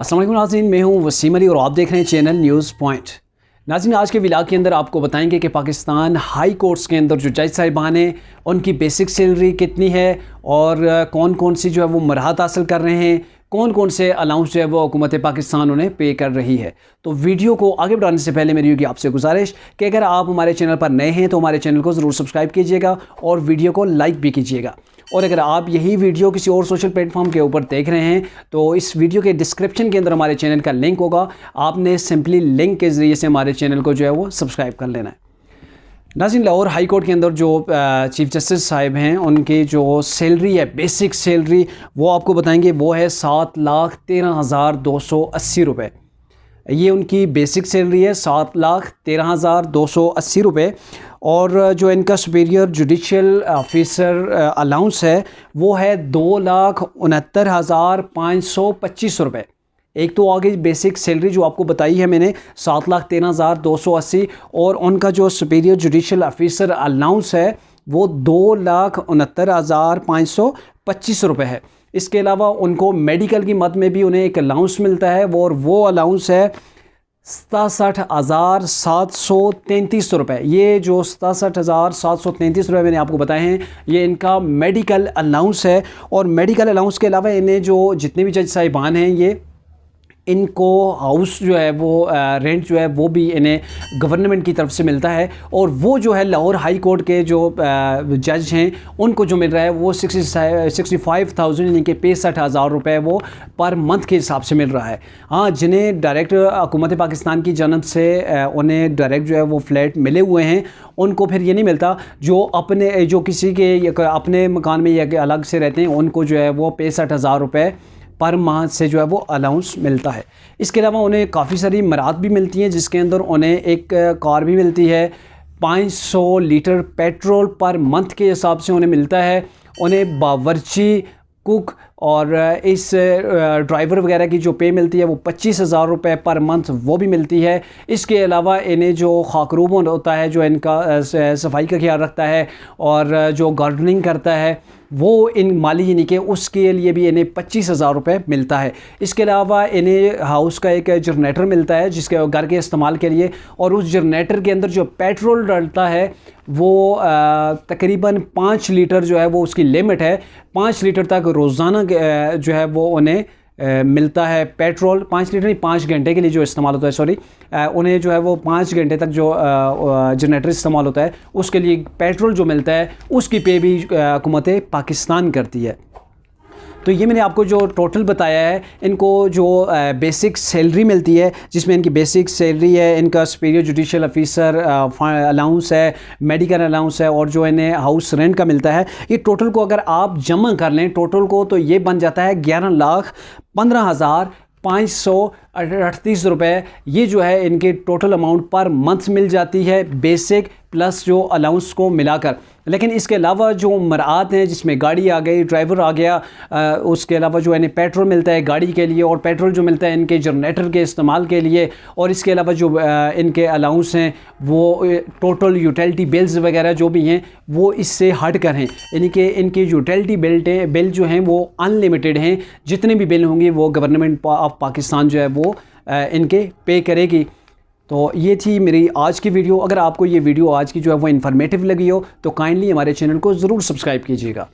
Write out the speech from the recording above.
अस्सलाम वालेकुम नाज़रीन, मैं हूं वसीम अली और आप देख रहे हैं चैनल न्यूज़ पॉइंट। नाज़रीन, आज के व्लॉग के अंदर आपको बताएंगे कि पाकिस्तान हाई कोर्ट्स के अंदर जो जज साहिबान हैं उनकी बेसिक सैलरी कितनी है और कौन कौन सी जो है वो मराहत हासिल कर रहे हैं, कौन कौन से अलाउंस जो है वो हुकूमत पाकिस्तान उन्हें पे कर रही है। तो वीडियो को आगे बढ़ाने से पहले मेरी होगी आपसे गुजारिश कि अगर आप हमारे चैनल पर नए हैं तो हमारे चैनल को ज़रूर सब्सक्राइब कीजिएगा और वीडियो को लाइक भी कीजिएगा। और अगर आप यही वीडियो किसी और सोशल प्लेटफॉर्म के ऊपर देख रहे हैं तो इस वीडियो के डिस्क्रिप्शन के अंदर हमारे चैनल का लिंक होगा, आपने सिंपली लिंक के ज़रिए से हमारे चैनल को जो है वो सब्सक्राइब कर लेना है। नाज़रीन, लाहौर हाई कोर्ट के अंदर जो चीफ जस्टिस साहिब हैं उनकी जो सैलरी है, बेसिक सैलरी, वो आपको बताएंगे। वो है 7,13,280 रुपये। ये उनकी बेसिक सैलरी है, 7,13,280 रुपये। और जो इनका सुपीरियर जुडिशल ऑफिसर अलाउंस है वो है 2,69,525 रुपये। एक तो आगे बेसिक सैलरी जो आपको बताई है मैंने 7,13,280 और उनका जो सुपीरियर जुडिशल ऑफिसर अलाउंस है वो 2,69,525 रुपये है। इसके अलावा उनको मेडिकल की मद में भी उन्हें एक अलाउंस मिलता है और वो अलाउंस है 67,733 रुपये। ये जो 67,733 रुपये मैंने आपको बताए हैं ये इनका मेडिकल अलाउंस है। और मेडिकल अलाउंस के अलावा इन्हें जो जितने भी जज साहिबान हैं ये इनको हाउस जो है वो रेंट जो है वो भी इन्हें गवर्नमेंट की तरफ से मिलता है। और वो जो है लाहौर हाई कोर्ट के जो जज हैं उनको जो मिल रहा है वो 65,000 यानी कि 65,000 रुपये वो पर मंथ के हिसाब से मिल रहा है। हाँ, जिन्हें डायरेक्ट हुकूमत पाकिस्तान की जानब से उन्हें डायरेक्ट जो है वो फ्लैट मिले हुए हैं उनको फिर ये नहीं मिलता। जो किसी के अपने मकान में या अलग से रहते हैं उनको जो है वो 65,000 रुपये पर माह से जो है वो अलाउंस मिलता है। इसके अलावा उन्हें काफ़ी सारी मराहत भी मिलती हैं जिसके अंदर उन्हें एक कार भी मिलती है, 500 लीटर पेट्रोल पर मंथ के हिसाब से उन्हें मिलता है। उन्हें बावर्ची, कुक और इस ड्राइवर वगैरह की जो पे मिलती है वो 25,000 रुपये पर मंथ वो भी मिलती है। इसके अलावा इन्हें जो खाकरूम होता है जो इनका सफाई का ख्याल रखता है और जो गार्डनिंग करता है वो इन माली यानी कि उसके लिए भी इन्हें 25,000 रुपये मिलता है। इसके अलावा इन्हें हाउस का एक जनरेटर मिलता है जिसके घर के इस्तेमाल के लिए, और उस जनरेटर के अंदर जो पेट्रोल डलता है वो तकरीबन 5 लीटर जो है वो उसकी लिमिट है। 5 लीटर तक रोज़ाना जो है वो उन्हें मिलता है पेट्रोल। 5 लीटर नहीं, 5 घंटे के लिए जो इस्तेमाल होता है, सॉरी, उन्हें जो है वो 5 घंटे तक जो जनरेटर इस्तेमाल होता है उसके लिए पेट्रोल जो मिलता है उसकी पे भी हुकूमत पाकिस्तान करती है। तो ये मैंने आपको जो टोटल बताया है, इनको जो बेसिक सैलरी मिलती है जिसमें इनकी बेसिक सैलरी है, इनका सुपीरियर जुडिशल ऑफिसर अलाउंस है, मेडिकल अलाउंस है और जो इन्हें हाउस रेंट का मिलता है, ये टोटल को अगर आप जमा कर लें टोटल को तो ये बन जाता है 11,15,538 रुपये। ये जो है इनके टोटल अमाउंट पर मंथ मिल जाती है बेसिक प्लस जो अलाउंस को मिलाकर। लेकिन इसके अलावा जो मराहत हैं जिसमें गाड़ी आ गई, ड्राइवर आ गया, उसके अलावा जो इन्हें पेट्रोल मिलता है गाड़ी के लिए और पेट्रोल जो मिलता है इनके जनरेटर के इस्तेमाल के लिए, और इसके अलावा जो इनके अलाउंस हैं वो टोटल यूटिलिटी बिल्स वगैरह जो भी हैं वो इससे हट कर हैं। यानी कि इनके यूटिलिटी बिल जो हैं वो अनलिमिटेड हैं, जितने भी बिल होंगे वो गवर्नमेंट ऑफ पाकिस्तान जो है वो इनके पे करेगी। तो ये थी मेरी आज की वीडियो। अगर आपको ये वीडियो आज की जो है वो इन्फॉर्मेटिव लगी हो तो काइंडली हमारे चैनल को ज़रूर सब्सक्राइब कीजिएगा।